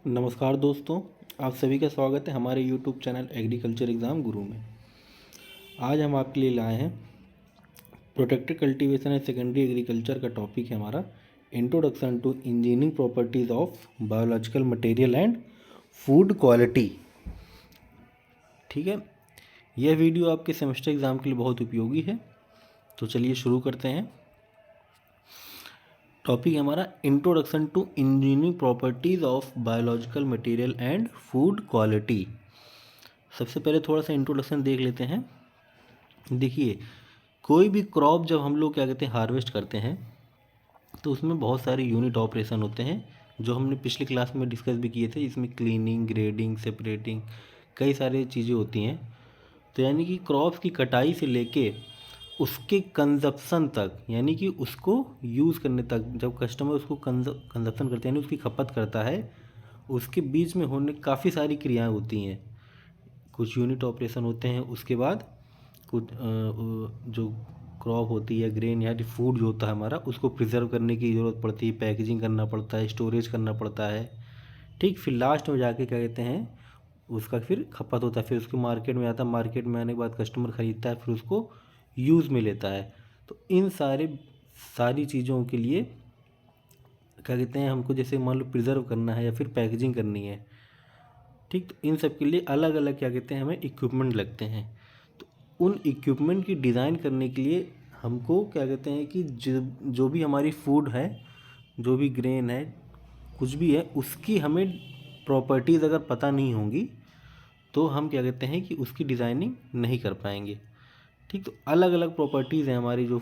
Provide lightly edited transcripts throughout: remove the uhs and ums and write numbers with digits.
नमस्कार दोस्तों, आप सभी का स्वागत है हमारे YouTube चैनल एग्रीकल्चर एग्ज़ाम गुरु में। आज हम आपके लिए लाए हैं protected cultivation and secondary agriculture का टॉपिक है हमारा introduction to engineering properties of biological material and food quality. ठीक है, यह वीडियो आपके सेमेस्टर एग्ज़ाम के लिए बहुत उपयोगी है। तो चलिए शुरू करते हैं। टॉपिक है हमारा introduction to engineering properties of biological material and food quality. सबसे पहले थोड़ा सा इंट्रोडक्शन देख लेते हैं। देखिए, कोई भी क्रॉप जब हम लोग क्या कहते हैं हार्वेस्ट करते हैं तो उसमें बहुत सारे यूनिट ऑपरेशन होते हैं जो हमने पिछले क्लास में डिस्कस भी किए थे। इसमें क्लीनिंग, ग्रेडिंग, सेपरेटिंग, कई सारी चीज़ें होती हैं। तो यानी कि क्रॉप्स की कटाई से लेके उसके कंजप्शन तक, यानी कि उसको यूज़ करने तक, जब कस्टमर उसको कंजप्शन करते हैं यानी उसकी खपत करता है, उसके बीच में होने काफ़ी सारी क्रियाएं होती हैं। कुछ यूनिट ऑपरेशन होते हैं, उसके बाद कुछ जो क्रॉप होती है, ग्रेन या फूड जो होता है हमारा, उसको प्रिजर्व करने की ज़रूरत पड़ती है, पैकेजिंग करना पड़ता है, स्टोरेज करना पड़ता है। ठीक, फिर लास्ट में जाके क्या कहते हैं उसका फिर खपत होता है, फिर उसको मार्केट में आता है, मार्केट में आने के बाद कस्टमर ख़रीदता है, फिर उसको यूज़ में लेता है। तो इन सारी चीज़ों के लिए क्या कहते हैं, हमको जैसे मान लो प्रिजर्व करना है या फिर पैकेजिंग करनी है, ठीक, तो इन सब के लिए अलग अलग क्या कहते हैं हमें इक्विपमेंट लगते हैं। तो उन इक्विपमेंट की डिज़ाइन करने के लिए हमको क्या कहते हैं कि जो भी हमारी फूड है, जो भी ग्रेन है, कुछ भी है, उसकी हमें प्रॉपर्टीज़ अगर पता नहीं होंगी तो हम क्या कहते हैं कि उसकी डिज़ाइनिंग नहीं कर पाएंगे। ठीक, तो अलग अलग प्रॉपर्टीज़ हैं हमारी, जो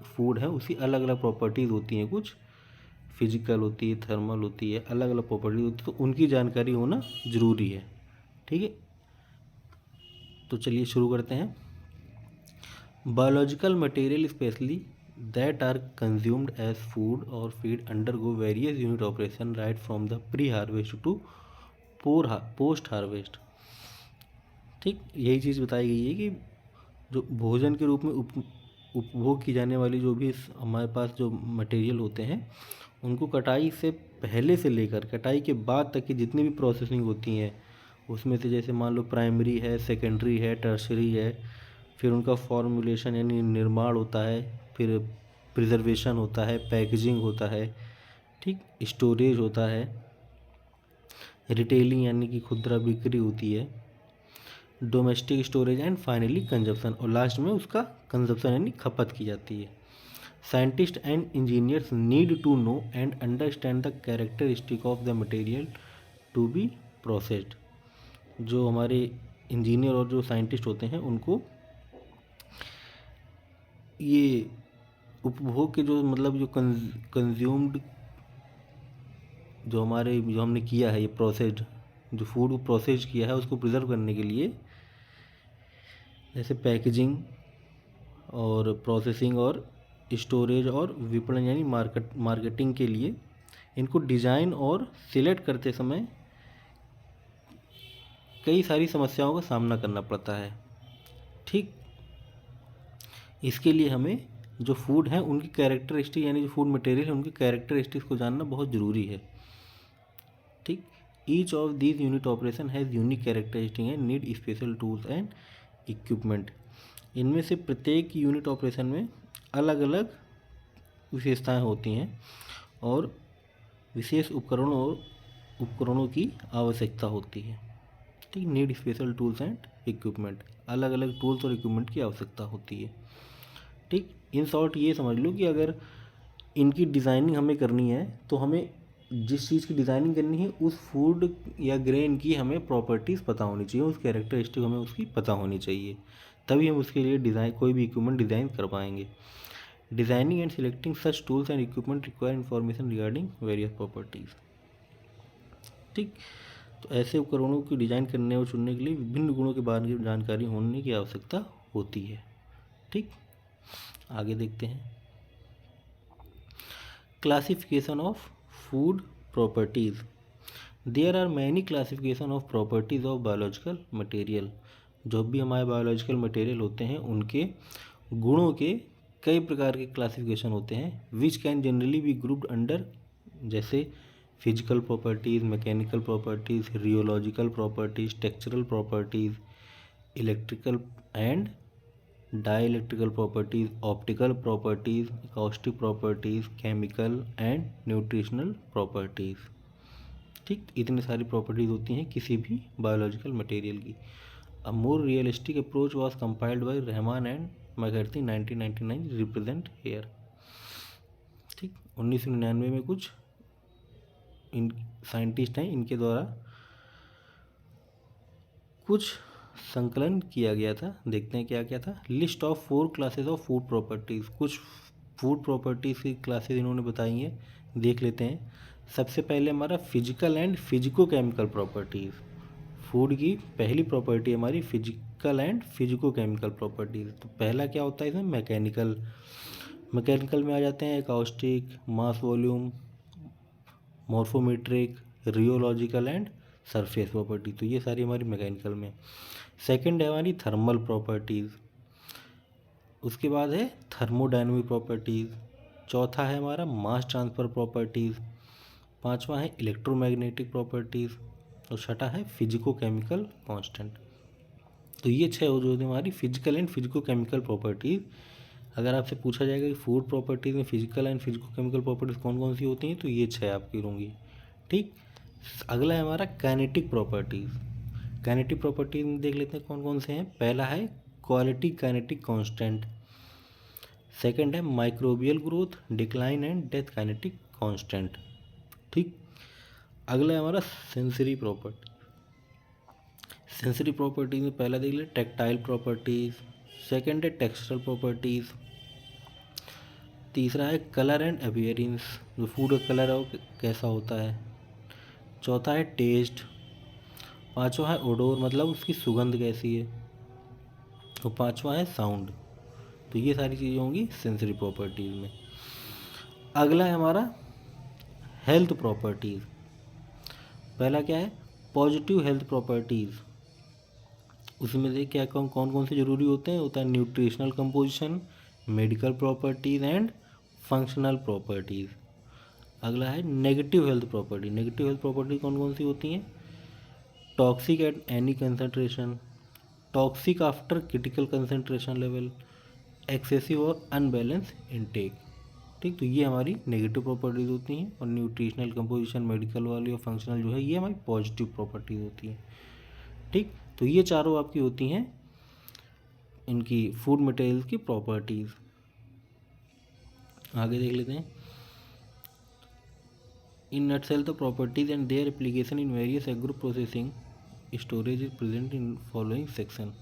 फूड है उसकी अलग अलग प्रॉपर्टीज़ होती हैं। कुछ फिजिकल होती है, थर्मल होती है, अलग अलग प्रॉपर्टीज होती है, तो उनकी जानकारी होना ज़रूरी है। ठीक है, तो चलिए शुरू करते हैं। Biological material specially that are consumed as food और feed undergo various unit operation right from the pre harvest to post harvest. ठीक, यही चीज़ बताई गई है कि जो भोजन के रूप में उपभोग की जाने वाली जो भी हमारे पास जो मटेरियल होते हैं, उनको कटाई से पहले से लेकर कटाई के बाद तक की जितनी भी प्रोसेसिंग होती हैं, उसमें से जैसे मान लो प्राइमरी है, सेकेंडरी है, टर्शरी है, फिर उनका फॉर्मुलेशन यानी निर्माण होता है, फिर प्रिजर्वेशन होता है, पैकेजिंग होता है, ठीक, स्टोरेज होता है, रिटेलिंग यानी कि खुदरा बिक्री होती है, domestic storage and finally consumption, और लास्ट में उसका कंजप्शन यानी खपत की जाती है। Scientist and engineers need to know and understand the characteristic of the material to be processed. जो हमारे इंजीनियर और जो साइंटिस्ट होते हैं उनको ये उपभोग के जो मतलब जो कंज्यूम्ड जो हमने किया है, ये प्रोसेस्ड जो फूड को प्रोसेस किया है उसको प्रिजर्व करने के लिए, जैसे पैकेजिंग और प्रोसेसिंग और स्टोरेज और विपणन यानी मार्केटिंग के लिए इनको डिज़ाइन और सिलेक्ट करते समय कई सारी समस्याओं का सामना करना पड़ता है। ठीक, इसके लिए हमें जो फूड है उनकी कैरेक्टरिस्टिक यानी जो फूड मटेरियल है उनकी कैरेक्टरिस्टिक्स को जानना बहुत ज़रूरी है। ठीक, each of these unit operation has unique characteristic and need special tools and equipment. इनमें से प्रत्येक यूनिट ऑपरेशन में अलग अलग विशेषताएं होती हैं और विशेष उपकरणों की आवश्यकता होती है। ठीक, need special tools and equipment, अलग अलग टूल्स और इक्विपमेंट की आवश्यकता होती है। ठीक, इन शॉर्ट ये समझ लो कि अगर इनकी डिज़ाइनिंग हमें करनी है तो हमें जिस चीज़ की डिज़ाइनिंग करनी है उस फूड या ग्रेन की हमें प्रॉपर्टीज़ पता होनी चाहिए, उस कैरेक्टरिस्टिक हमें उसकी पता होनी चाहिए, तभी हम उसके लिए डिज़ाइन कोई भी इक्विपमेंट डिज़ाइन कर पाएंगे। Designing and selecting such tools and equipment require information regarding various properties. ठीक, तो ऐसे उपकरणों की डिज़ाइन करने और चुनने के लिए विभिन्न गुणों के बारे में जानकारी होने की आवश्यकता होती है। ठीक, आगे देखते हैं। Classification of food properties. There are many classification of properties of biological material. जो भी हमारे बायोलॉजिकल मटेरियल होते हैं उनके गुणों के कई प्रकार के क्लासिफिकेशन होते हैं, which can generally be grouped under, जैसे physical properties, mechanical properties, rheological properties, textural properties, electrical and dielectrical properties, optical properties, acoustic properties, chemical and nutritional properties. ठीक, इतनी सारी प्रॉपर्टीज़ होती हैं किसी भी बायोलॉजिकल मटेरियल की। A more realistic approach was compiled by Rahman and McCarthy 1999 represent here. ठीक, 1999 में कुछ इन साइंटिस्ट हैं, इनके द्वारा कुछ संकलन किया गया था। देखते हैं क्या क्या था। List of 4 classes of food properties, कुछ फूड प्रॉपर्टीज़ की क्लासेस इन्होंने बताई हैं, देख लेते हैं। सबसे पहले हमारा physical and physico chemical properties. Food की पहली प्रॉपर्टी हमारी physical and physico chemical properties. तो पहला क्या होता है इसमें, मैकेनिकल। मैकेनिकल में आ जाते हैं acoustic, mass volume, morphometric, rheological and surface property. तो ये सारी हमारी मैकेनिकल में। सेकंड है हमारी थर्मल प्रॉपर्टीज़। उसके बाद है थर्मोडायनेमिक प्रॉपर्टीज़। चौथा है हमारा मास ट्रांसफ़र प्रॉपर्टीज़। पांचवा है इलेक्ट्रोमैग्नेटिक प्रॉपर्टीज़। और छठा है फिजिको केमिकल कांस्टेंट। तो ये 6 हो जो हमारी physical and physico chemical properties. अगर आपसे पूछा जाएगा कि फूड प्रॉपर्टीज़ में physical and physico chemical properties कौन कौन सी होती हैं, तो ये 6 आपकी होंगी। ठीक, अगला है हमारा काइनेटिक प्रॉपर्टीज़। काइनेटिक प्रॉपर्टीज़ में देख लेते हैं कौन कौन से हैं। पहला है क्वालिटी काइनेटिक कांस्टेंट। सेकंड है microbial growth, decline and death kinetic constant. ठीक, अगला है हमारा सेंसरी प्रॉपर्टी। सेंसरी प्रॉपर्टीज में पहला देख ले टेक्टाइल प्रॉपर्टीज़। सेकंड है टेक्सचरल प्रॉपर्टीज़। तीसरा है कलर एंड अपीयरेंस, जो फूड का कलर है वो कैसा होता है। चौथा है टेस्ट। पांचवा है ओडोर, मतलब उसकी सुगंध कैसी है। और पांचवा है साउंड। तो ये सारी चीज़ें होंगी सेंसरी प्रॉपर्टीज़ में। अगला है हमारा हेल्थ प्रॉपर्टीज़। पहला क्या है, पॉजिटिव हेल्थ प्रॉपर्टीज़। उसमें से क्या कौन कौन से ज़रूरी होते हैं, होता है nutritional composition, medical properties and functional properties. अगला है negative health property. Negative health property कौन कौन सी होती हैं, toxic at any concentration, toxic after critical concentration level, excessive और अनबैलेंस इनटेक। ठीक, तो ये हमारी नेगेटिव प्रॉपर्टीज़ होती हैं। और न्यूट्रिशनल कंपोजिशन, मेडिकल वाली और फंक्शनल जो है ये हमारी पॉजिटिव प्रॉपर्टीज़ होती हैं। ठीक, तो ये चारों आपकी होती हैं इनकी फूड मटेरियल्स की प्रॉपर्टीज़। आगे देख लेते हैं। In nutshell the properties and their application in various agro processing storage is present in following section.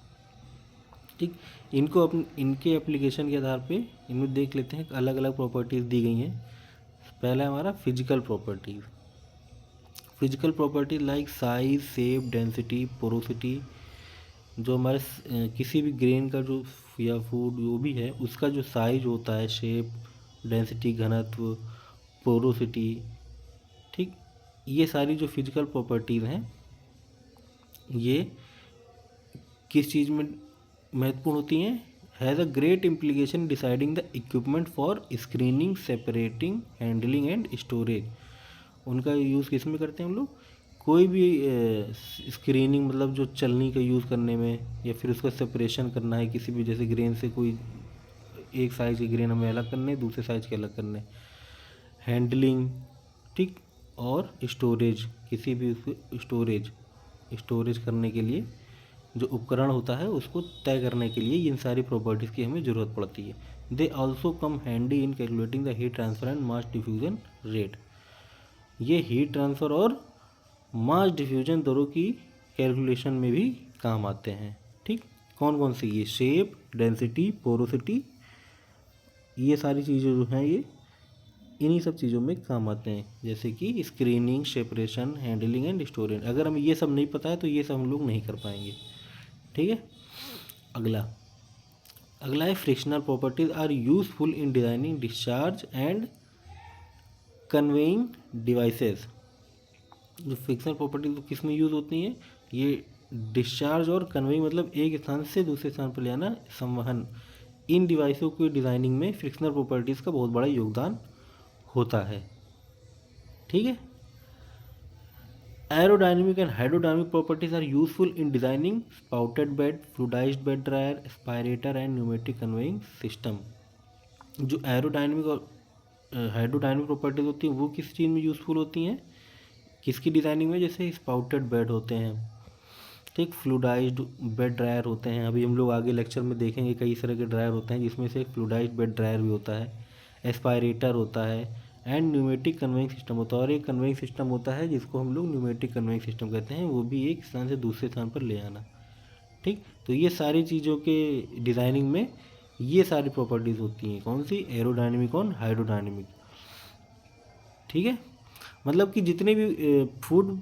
ठीक, इनको इनके एप्लीकेशन के आधार पे इनमें देख लेते हैं, अलग अलग प्रॉपर्टीज़ दी गई हैं। पहला है हमारा physical properties. Physical properties like size, shape, density, porosity. जो हमारे किसी भी ग्रेन का जो या फूड जो भी है उसका जो साइज होता है, शेप, डेंसिटी, घनत्व, पोरोसिटी। ठीक, ये सारी जो फिजिकल प्रॉपर्टीज़ हैं ये किस चीज़ में महत्वपूर्ण होती हैं, has a great implication deciding the equipment for screening, separating, handling and storage. उनका यूज़ किस में करते हैं हम लोग, कोई भी स्क्रीनिंग मतलब जो चलनी का यूज़ करने में, या फिर उसका सेपरेशन करना है किसी भी जैसे ग्रेन से, कोई एक साइज़ के ग्रेन हमें अलग करने, दूसरे साइज़ के अलग करने, हैंडलिंग। ठीक, और स्टोरेज, किसी भी स्टोरेज करने के लिए जो उपकरण होता है उसको तय करने के लिए इन सारी प्रॉपर्टीज़ की हमें ज़रूरत पड़ती है। They also come handy in calculating the heat transfer and mass diffusion rate. ये हीट ट्रांसफ़र और मास डिफ्यूजन दोनों की कैलकुलेशन में भी काम आते हैं। ठीक, कौन कौन सी, ये शेप, डेंसिटी, पोरोसिटी, ये सारी चीज़ें जो हैं ये इन्हीं सब चीज़ों में काम आते हैं, जैसे कि screening, separation, handling and storage. अगर हमें ये सब नहीं पता है तो ये सब हम लोग नहीं कर पाएंगे। ठीक है, अगला है frictional properties are useful in designing discharge and conveying devices. जो फ्रिक्शनल प्रॉपर्टीज किस में यूज़ होती हैं, ये डिस्चार्ज और कन्वेइंग मतलब एक स्थान से दूसरे स्थान पर ले जाना, संवहन, इन डिवाइसों की डिज़ाइनिंग में फ्रिक्शनल प्रॉपर्टीज़ का बहुत बड़ा योगदान होता है। ठीक है, Aerodynamic and hydrodynamic properties are useful in designing spouted bed, fluidized bed dryer, aspirator and pneumatic conveying system. जो एरोडायनेमिक और हाइड्रोडायनेमिक प्रॉपर्टीज होती हैं वो किस चीज़ में यूज़फुल होती हैं, किसकी डिज़ाइनिंग में, जैसे स्पाउटेड बेड होते हैं, ठीक, फ्लूडाइज्ड बेड ड्रायर होते हैं। अभी हम लोग आगे लेक्चर में देखेंगे कई तरह के ड्रायर होते हैं जिसमें से एक फ्लूडाइज्ड बेड ड्रायर भी होता है, एस्पायरेटर होता है एंड न्यूमेटिक कन्वेइंग सिस्टम होता है, और एक कन्वेइंग सिस्टम होता है जिसको हम लोग न्यूमेटिक कन्वेइंग सिस्टम कहते हैं, वो भी एक स्थान से दूसरे स्थान पर ले आना। ठीक, तो ये सारी चीज़ों के डिज़ाइनिंग में ये सारी प्रॉपर्टीज़ होती हैं, कौन सी, एरोडायनेमिक और हाइड्रोडायनेमिक। ठीक है, मतलब कि जितने भी फूड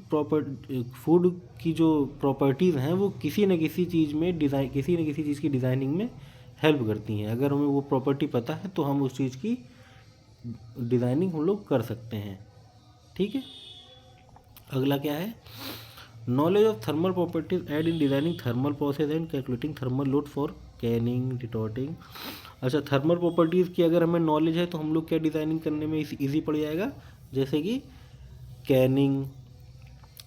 की जो प्रॉपर्टीज़ हैं वो किसी न किसी चीज़ में किसी न किसी चीज़ की डिज़ाइनिंग में हेल्प करती हैं। अगर हमें वो प्रॉपर्टी पता है तो हम उस चीज़ की डिज़ाइनिंग हम लोग कर सकते हैं। ठीक है, अगला क्या है, knowledge of thermal properties aid in designing thermal process and calculating thermal load for canning retorting. अच्छा, थर्मल प्रॉपर्टीज़ की अगर हमें नॉलेज है तो हम लोग क्या डिज़ाइनिंग करने में ईजी पड़ जाएगा, जैसे कि canning,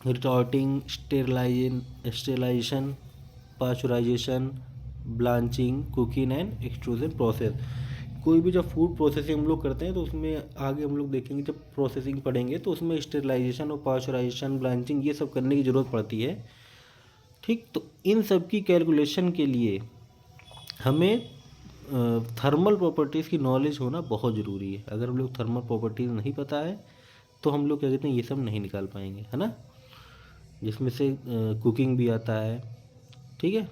retorting, sterilisation, pasteurisation, blanching, cooking and extrusion process. कोई भी जब फूड प्रोसेसिंग हम लोग करते हैं तो उसमें आगे हम लोग देखेंगे, जब प्रोसेसिंग पढ़ेंगे तो उसमें स्टेरलाइजेशन और पास्चराइजेशन, ब्लांचिंग ये सब करने की ज़रूरत पड़ती है। ठीक, तो इन सब की कैलकुलेशन के लिए हमें थर्मल प्रॉपर्टीज़ की नॉलेज होना बहुत ज़रूरी है। अगर हम लोग थर्मल प्रॉपर्टीज़ नहीं पता है तो हम लोग क्या कहते हैं, ये सब नहीं निकाल पाएंगे, है ना, जिसमें से कुकिंग भी आता है। ठीक है,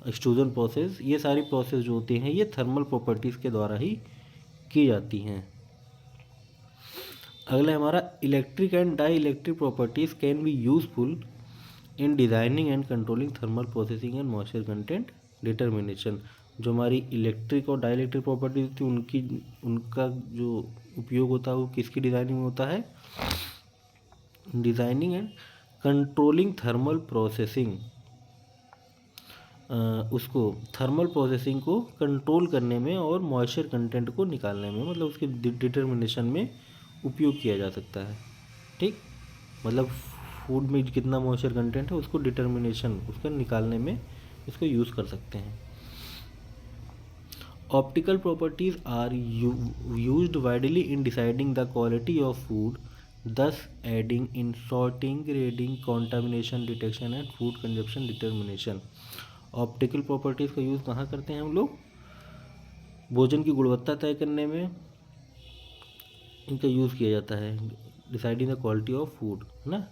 एक्सट्रूजन प्रोसेस, ये सारी प्रोसेस जो होती हैं ये थर्मल प्रॉपर्टीज़ के द्वारा ही की जाती हैं। अगला हमारा electric and dielectric properties can be useful in designing and controlling thermal processing and moisture content determination. जो हमारी इलेक्ट्रिक और डाई इलेक्ट्रिक प्रॉपर्टीज थी उनका जो उपयोग होता है वो किसकी डिज़ाइनिंग में होता है, designing and controlling thermal processing, उसको थर्मल प्रोसेसिंग को कंट्रोल करने में और मॉइस्चर कंटेंट को निकालने में, मतलब उसके डिटर्मिनेशन में उपयोग किया जा सकता है। ठीक, मतलब फूड में कितना मॉइस्चर कंटेंट है उसको डिटर्मिनेशन उसका निकालने में इसको यूज़ कर सकते हैं। Optical properties are used widely in deciding the quality of food, thus aiding in sorting, grading, contamination detection and food consumption determination। Optical properties का यूज़ कहाँ करते हैं हम लोग, भोजन की गुणवत्ता तय करने में इनका यूज़ किया जाता है, deciding the quality of food, है ना,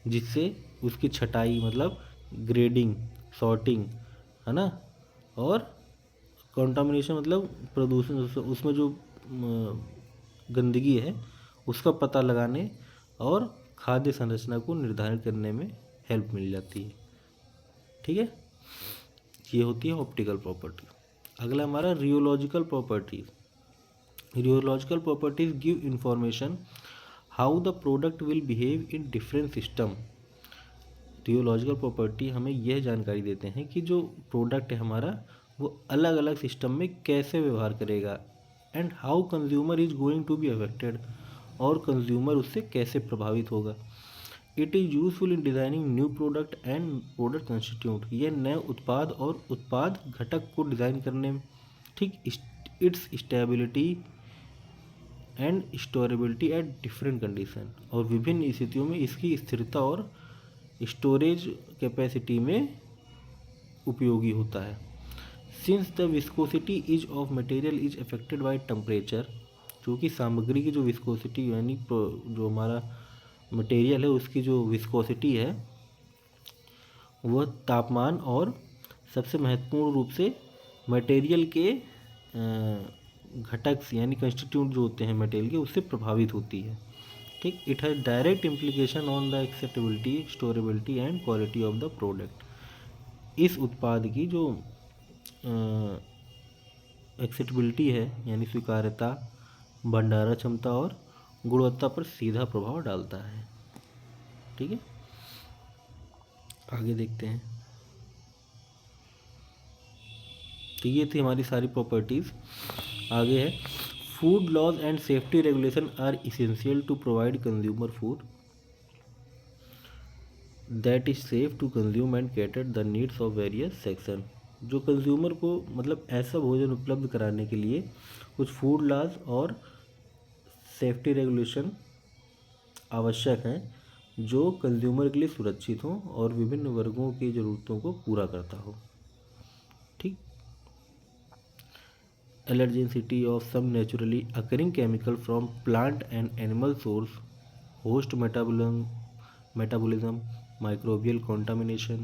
जिससे उसकी छटाई मतलब ग्रेडिंग, सॉर्टिंग, है ना, और कंटामिनेशन मतलब प्रदूषण, उसमें जो गंदगी है उसका पता लगाने और खाद्य संरचना को निर्धारित करने में हेल्प मिल जाती है। ठीक है, ये होती है ऑप्टिकल प्रॉपर्टी। अगला हमारा rheological properties. Rheological properties give information how the product will behave in different system. Rheological property हमें यह जानकारी देते हैं कि जो प्रोडक्ट है हमारा वो अलग अलग सिस्टम में कैसे व्यवहार करेगा, and how consumer is going to be affected, और कंज्यूमर उससे कैसे प्रभावित होगा। It is useful in designing new product and product constitute. ये नए उत्पाद और उत्पाद घटक को डिज़ाइन करने में, ठीक, its stability and storability at different condition, और विभिन्न स्थितियों में इसकी स्थिरता और स्टोरेज कैपेसिटी में उपयोगी होता है। Since the viscosity is of material is affected by temperature, क्योंकि सामग्री की जो विस्कोसिटी यानी जो हमारा मटेरियल है उसकी जो विस्कोसिटी है वह तापमान और सबसे महत्वपूर्ण रूप से मटेरियल के घटक यानी कंस्टिट्यूट जो होते हैं मटेरियल के उससे प्रभावित होती है। ठीक, it has direct implication on the acceptability, storability and quality of the product. इस उत्पाद की जो एक्सेप्टेबिलिटी है यानी स्वीकार्यता, भंडारण क्षमता और गुणवत्ता पर सीधा प्रभाव डालता है। ठीक है, आगे देखते हैं। तो ये थी हमारी सारी प्रॉपर्टीज़। आगे है food laws and safety regulation are essential to provide consumer food. That is safe to consume and cater the needs of various section. जो कंज्यूमर को मतलब ऐसा भोजन उपलब्ध कराने के लिए कुछ फूड लॉज और सेफ्टी रेगुलेशन आवश्यक हैं जो कंज्यूमर के लिए सुरक्षित हों और विभिन्न वर्गों की ज़रूरतों को पूरा करता हो। ठीक। Allergenicity of some naturally occurring chemical from plant and animal source, host metabolism, microbial contamination,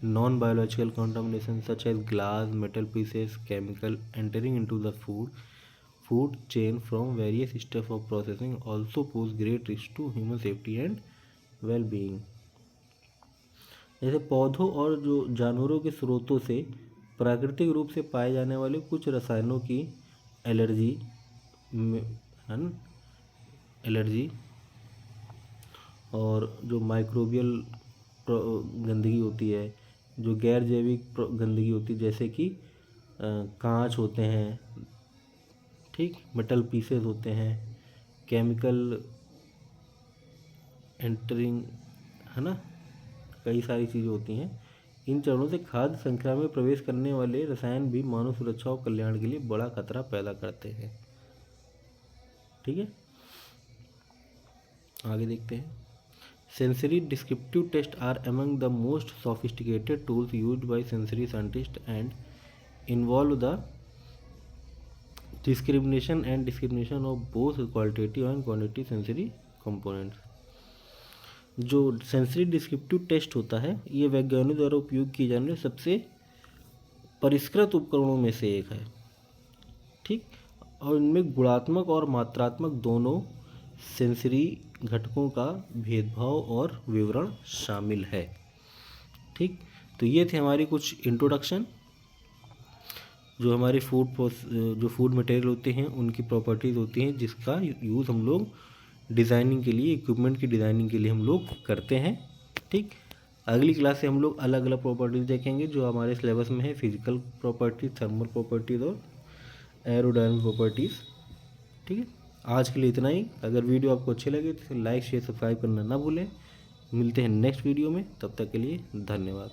non-biological contamination such as glass, metal pieces, chemical entering into the food chain from various steps of processing also pose great risk to human safety and well-being। जैसे पौधों और जो जानवरों के स्रोतों से प्राकृतिक रूप से पाए जाने वाले कुछ रसायनों की एलर्जी है ना, एलर्जी और जो माइक्रोबियल गंदगी होती है, जो गैर जैविक गंदगी होती है जैसे कि कांच होते हैं, ठीक, मेटल पीसेस होते हैं, केमिकल एंटरिंग है ना, कई सारी चीज़ें होती हैं। इन चरणों से खाद्य श्रृंखला में प्रवेश करने वाले रसायन भी मानव सुरक्षा और कल्याण के लिए बड़ा खतरा पैदा करते हैं। ठीक है, आगे देखते हैं। Sensory descriptive test are among the most sophisticated tools used by sensory scientist and involve the discrimination of both qualitative and quantity sensory components. जो सेंसरी डिस्क्रिप्टिव टेस्ट होता है ये वैज्ञानिकों द्वारा उपयोग किए जाने वाले सबसे परिष्कृत उपकरणों में से एक है। ठीक, और इनमें गुणात्मक और मात्रात्मक दोनों सेंसरी घटकों का भेदभाव और विवरण शामिल है। ठीक, तो ये थे हमारी कुछ इंट्रोडक्शन जो हमारे फूड मटेरियल होते हैं उनकी प्रॉपर्टीज़ होती हैं जिसका यूज़ हम लोग डिज़ाइनिंग के लिए, इक्विपमेंट की डिज़ाइनिंग के लिए हम लोग करते हैं। ठीक, अगली क्लास से हम लोग अलग अलग प्रॉपर्टीज़ देखेंगे जो हमारे सिलेबस में है, फिजिकल प्रॉपर्टीज़, थर्मल प्रॉपर्टीज़ और एरोडायनामिक प्रॉपर्टीज़। ठीक है, आज के लिए इतना ही। अगर वीडियो आपको अच्छे लगे तो लाइक शेयर सब्सक्राइब करना ना भूलें। मिलते हैं नेक्स्ट वीडियो में, तब तक के लिए धन्यवाद।